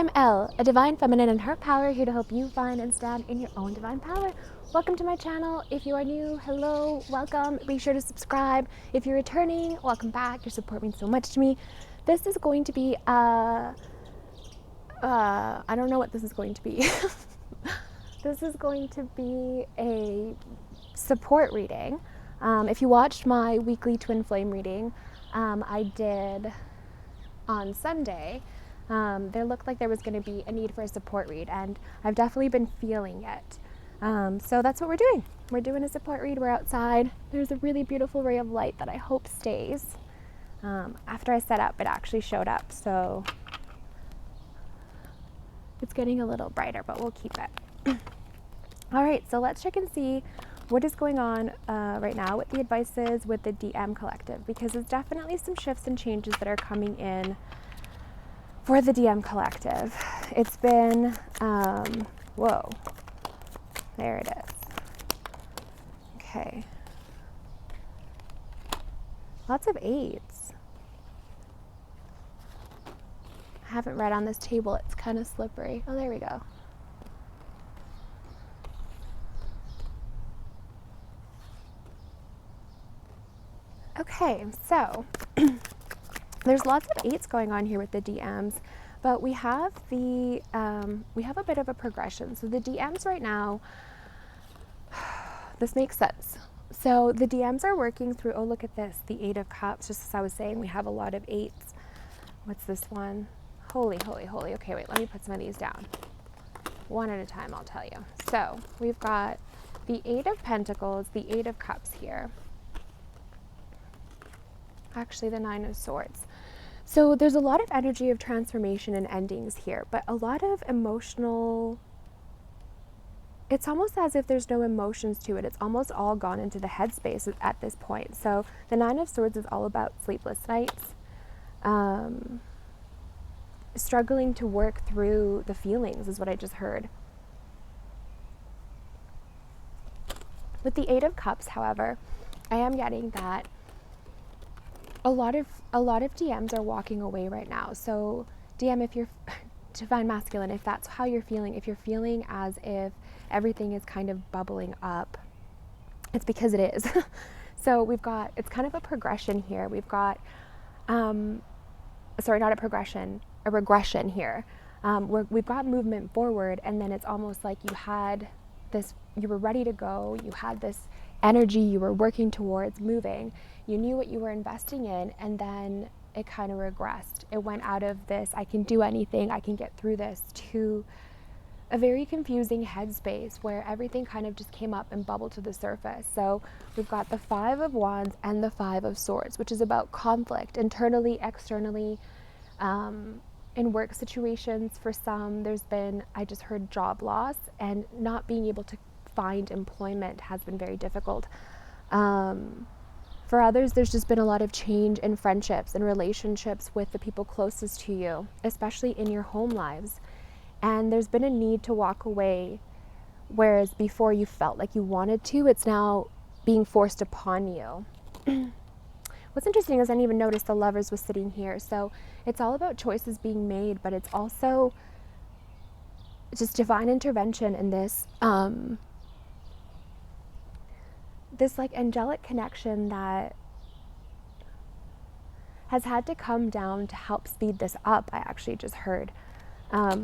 I'm Elle, a divine feminine in her power, here to help you find and stand in your own divine power. Welcome to my channel. If you are new, hello, welcome. Be sure to subscribe. If you're returning, welcome back. Your support means so much to me. This is going to be I don't know what this is going to be. This is going to be a support reading. If you watched my weekly twin flame reading, I did on Sunday. There looked like there was going to be a need for a support read, and I've definitely been feeling it. So that's what we're doing. We're doing a support read. We're outside. There's a really beautiful ray of light that I hope stays. After I set up, it actually showed up, so it's getting a little brighter, but we'll keep it. All right, so let's check and see what is going on right now with the advices with the DM collective, because there's definitely some shifts and changes that are coming in for the DM collective. It's been, whoa, there it is. Okay. Lots of 8s. I haven't read on this table, it's kind of slippery. Oh, there we go. Okay, so there's lots of 8s going on here with the DMs, but we have a bit of a progression. So the DMs right now, this makes sense. So the DMs are working through, oh, look at this, the 8 of Cups. Just as I was saying, we have a lot of 8s. What's this one? Holy, holy, holy. Okay, wait, let me put some of these down. One at a time, I'll tell you. So we've got the 8 of Pentacles, the 8 of Cups here. Actually, the 9 of Swords. So there's a lot of energy of transformation and endings here, but a lot of emotional, it's almost as if there's no emotions to it. It's almost all gone into the headspace at this point. So the 9 of Swords is all about sleepless nights, struggling to work through the feelings is what I just heard. With the 8 of Cups, however, I am getting that a lot of DMs are walking away right now. So DM, if you're divine masculine, if that's how you're feeling, if you're feeling as if everything is kind of bubbling up, it's because it is. So we've got, it's kind of a progression here. We've got, sorry, not a progression, a regression here. Where we've got movement forward, and then it's almost like you had this, you were ready to go, you had this energy you were working towards moving, you knew what you were investing in, and then it kind of regressed. It went out of this, I can do anything, I can get through this, to a very confusing headspace where everything kind of just came up and bubbled to the surface. So we've got the 5 of Wands and the 5 of Swords, which is about conflict internally, externally, in work situations. For some, there's been, I just heard, job loss, and not being able to find employment has been very difficult. For others, there's just been a lot of change in friendships and relationships with the people closest to you, especially in your home lives. And there's been a need to walk away, whereas before you felt like you wanted to, it's now being forced upon you. What's interesting is I didn't even notice the Lovers was sitting here. So it's all about choices being made, but it's also just divine intervention in this, this like angelic connection that has had to come down to help speed this up. I actually just heard,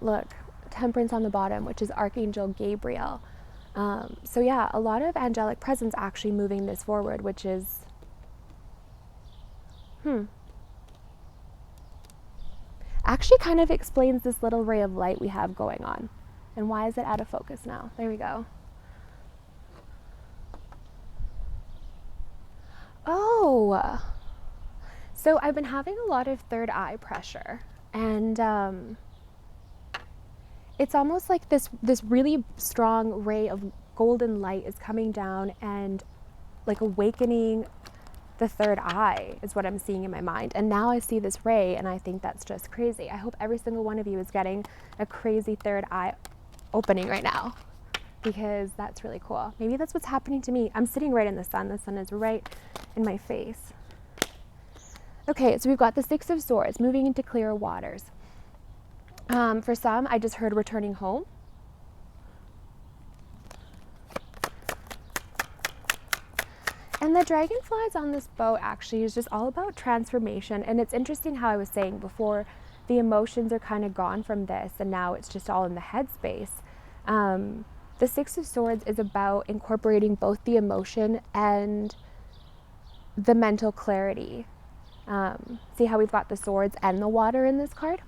look, Temperance on the bottom, which is Archangel Gabriel. So yeah, a lot of angelic presence actually moving this forward, which is, actually kind of explains this little ray of light we have going on. And why is it out of focus now? There we go. Oh, so I've been having a lot of third eye pressure, and it's almost like this really strong ray of golden light is coming down and like awakening the third eye is what I'm seeing in my mind. And now I see this ray and I think that's just crazy. I hope every single one of you is getting a crazy third eye opening right now, because that's really cool. Maybe that's what's happening to me. I'm sitting right in the sun. The sun is right in my face. Okay, so we've got the 6 of Swords moving into clearer waters. For some, I just heard returning home. And the dragonflies on this boat actually is just all about transformation. And it's interesting how I was saying before, the emotions are kind of gone from this, and now it's just all in the headspace. The Six of Swords is about incorporating both the emotion and the mental clarity. See how we've got the swords and the water in this card?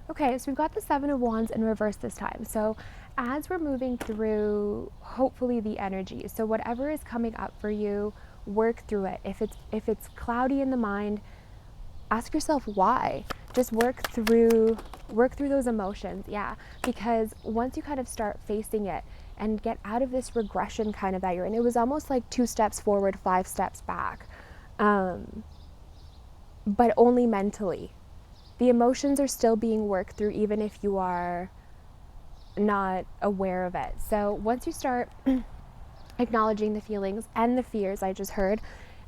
Okay, so we've got the Seven of Wands in reverse this time. So as we're moving through, hopefully, the energy, so whatever is coming up for you, work through it. If it's cloudy in the mind, ask yourself why. Just work through those emotions, yeah. Because once you kind of start facing it and get out of this regression kind of that you're in, it was almost like 2 steps forward, 5 steps back, but only mentally. The emotions are still being worked through even if you are not aware of it. So once you start acknowledging the feelings and the fears I just heard,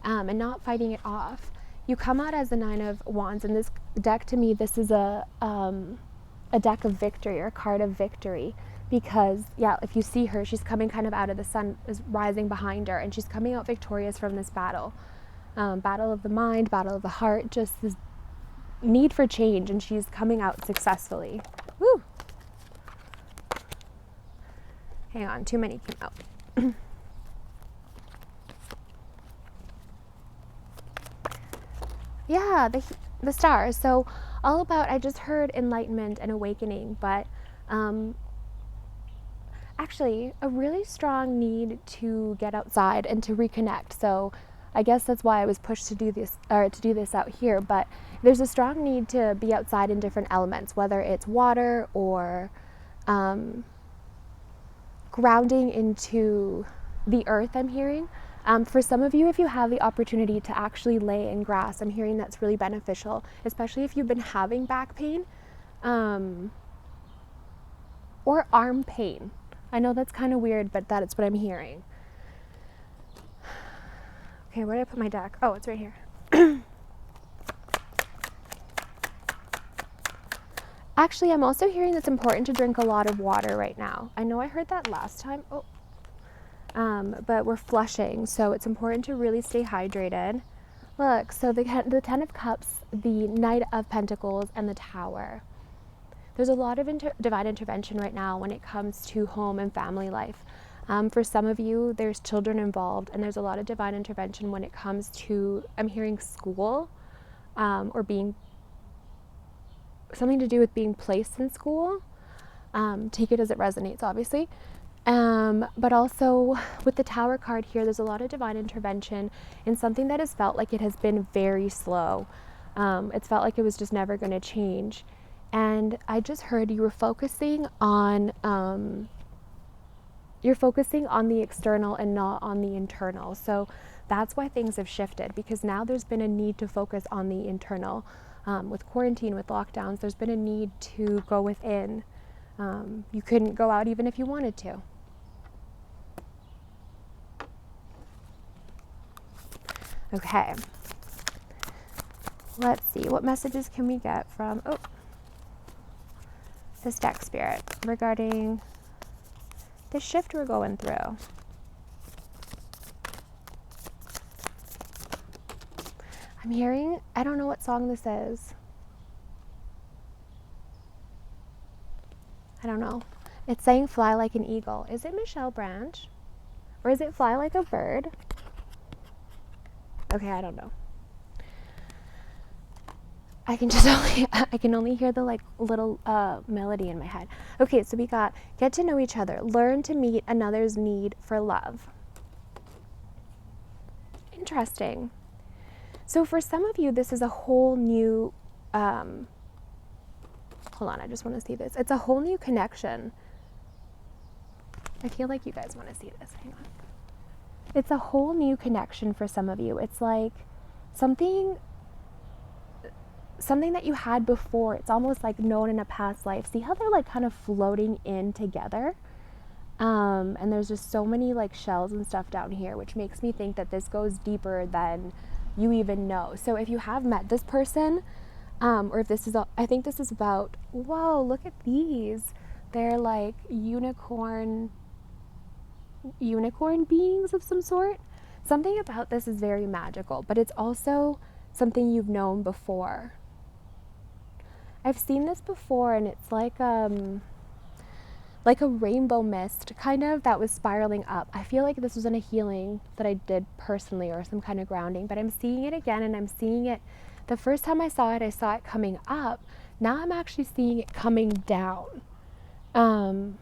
and not fighting it off, you come out as the Nine of Wands. And this deck, to me, this is a deck of victory, or a card of victory, because if you see her, she's coming kind of out of the sun is rising behind her, and she's coming out victorious from this battle of the mind, battle of the heart, just this need for change, and she's coming out successfully. Woo! Hang on, too many came out. Yeah, the stars. So all about, I just heard enlightenment and awakening, but actually a really strong need to get outside and to reconnect. So I guess that's why I was pushed to do this out here. But there's a strong need to be outside in different elements, whether it's water or grounding into the earth, I'm hearing. For some of you, if you have the opportunity to actually lay in grass, I'm hearing that's really beneficial, especially if you've been having back pain or arm pain. I know that's kind of weird, but that is what I'm hearing. Okay, where did I put my deck? Oh, it's right here. Actually, I'm also hearing it's important to drink a lot of water right now. I know I heard that last time. But we're flushing, so it's important to really stay hydrated. Look, so the Ten of Cups, the Knight of Pentacles, and the Tower. There's a lot of divine intervention right now when it comes to home and family life. For some of you, there's children involved, and there's a lot of divine intervention when it comes to, I'm hearing school, or being something to do with being placed in school. Take it as it resonates, obviously. But also with the Tower card here, there's a lot of divine intervention in something that has felt like it has been very slow. It's felt like it was just never going to change. And I just heard you were focusing on the external and not on the internal. So that's why things have shifted, because now there's been a need to focus on the internal. With quarantine, with lockdowns, there's been a need to go within. You couldn't go out even if you wanted to. Okay. Let's see. What messages can we get from this deck spirit regarding the shift we're going through? I'm hearing, I don't know what song this is. I don't know. It's saying fly like an eagle. Is it Michelle Branch? Or is it fly like a bird? Okay, I don't know. I can only hear the little melody in my head. Okay, so we got get to know each other, learn to meet another's need for love. Interesting. So for some of you, this is a whole new, hold on, I just want to see this. It's a whole new connection. I feel like you guys want to see this. Hang on. It's a whole new connection for some of you. It's like something that you had before. It's almost like known in a past life. See how they're like kind of floating in together? And there's just so many like shells and stuff down here, which makes me think that this goes deeper than you even know. So if you have met this person, or if this is, I think this is about, whoa, look at these. They're like unicorn beings of some sort. Something about this is very magical, but it's also something you've known before. I've seen this before, and it's like a rainbow mist kind of that was spiraling up. I feel like this was in a healing that I did personally, or some kind of grounding, but I'm seeing it again, and I'm seeing it. The first time I saw it coming up. Now I'm actually seeing it coming down. And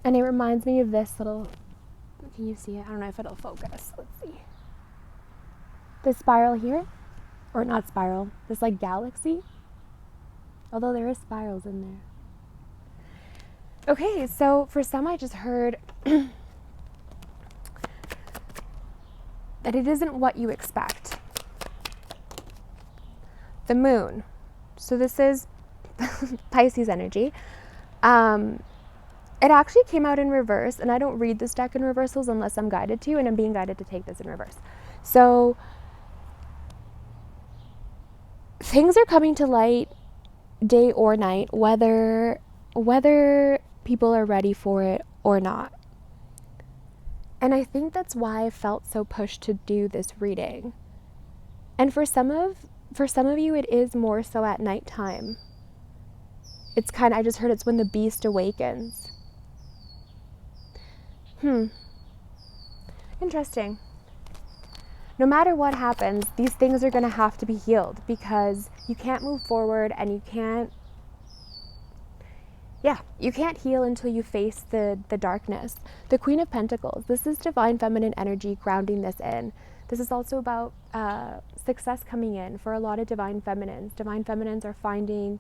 it reminds me of this little, can you see it? I don't know if it'll focus. Let's see. This spiral here, or not spiral, this like galaxy. Although there is spirals in there. Okay, so for some I just heard that it isn't what you expect. The moon. So this is Pisces energy. It actually came out in reverse, and I don't read this deck in reversals unless I'm guided to, and I'm being guided to take this in reverse. So things are coming to light day or night, whether people are ready for it or not. And I think that's why I felt so pushed to do this reading. And for some of you, it is more so at nighttime. It's kind of, I just heard it's when the beast awakens. Interesting. No matter what happens, these things are going to have to be healed, because you can't move forward, and you can't heal until you face the darkness. The Queen of Pentacles, this is divine feminine energy grounding this in. This is also about success coming in for a lot of divine feminines. Divine feminines are finding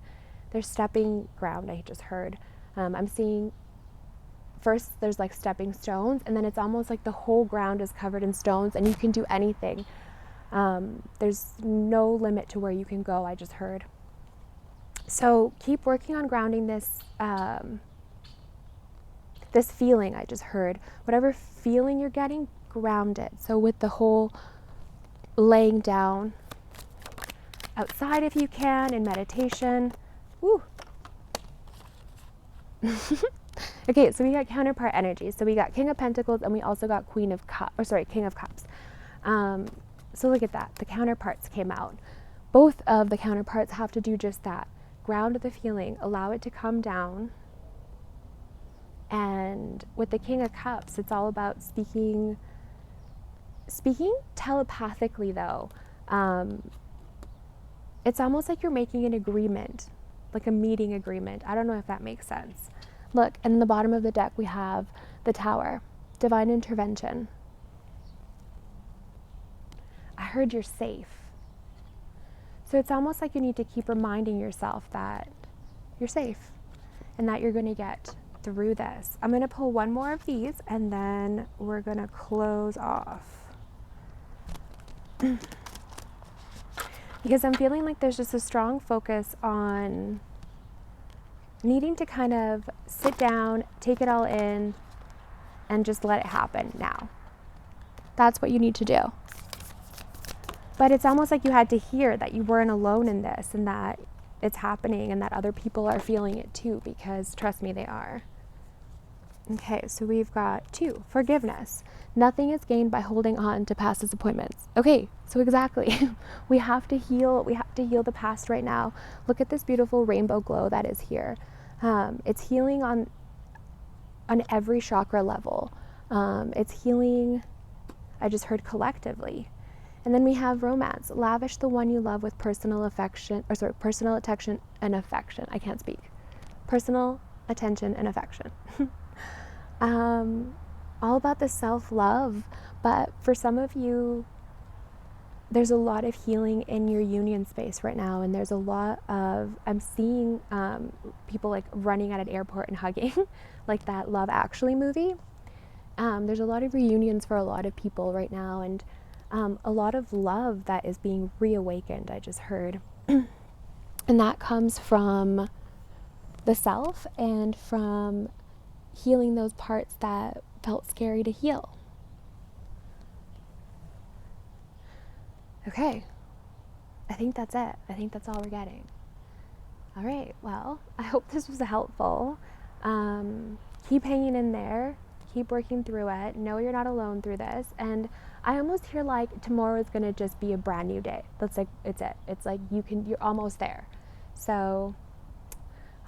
their stepping ground, I just heard. I'm seeing first there's like stepping stones, and then it's almost like the whole ground is covered in stones, and you can do anything. There's no limit to where you can go, I just heard. So keep working on grounding this this feeling I just heard. Whatever feeling you're getting, ground it. So with the whole laying down outside if you can, in meditation. Woo. Okay, so we got counterpart energy. So we got King of Pentacles, and we also got King of Cups. So look at that. The counterparts came out. Both of the counterparts have to do just that. Ground the feeling, allow it to come down. And with the King of Cups, it's all about speaking telepathically, though. It's almost like you're making an agreement, like a meeting agreement. I don't know if that makes sense. Look, and in the bottom of the deck, we have the Tower, divine intervention. I heard you're safe. So it's almost like you need to keep reminding yourself that you're safe and that you're going to get through this. I'm going to pull one more of these, and then we're going to close off. Because I'm feeling like there's just a strong focus on needing to kind of sit down, take it all in, and just let it happen now. That's what you need to do. But it's almost like you had to hear that you weren't alone in this, and that it's happening, and that other people are feeling it too, because trust me, they are. Okay, so we've got 2, forgiveness. Nothing is gained by holding on to past disappointments. Okay, so exactly. We have to heal the past right now. Look at this beautiful rainbow glow that is here. It's healing on every chakra level. It's healing, I just heard, collectively. And then we have romance. Lavish the one you love with personal attention and affection. I can't speak. Personal attention and affection. All about the self-love. But for some of you, there's a lot of healing in your union space right now. And there's a lot of, I'm seeing people like running at an airport and hugging, like that Love Actually movie. There's a lot of reunions for a lot of people right now. And a lot of love that is being reawakened, I just heard. And that comes from the self and from healing those parts that felt scary to heal. Okay, I think that's it. I think that's all we're getting. All right, well, I hope this was helpful. Keep hanging in there, keep working through it. Know you're not alone through this. And I almost feel like tomorrow is gonna just be a brand new day. That's like, it's it. It's like you're almost there. So,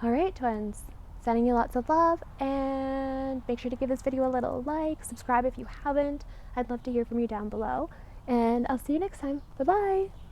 all right, twins, sending you lots of love, and make sure to give this video a little like, subscribe if you haven't. I'd love to hear from you down below, and I'll see you next time. Bye bye.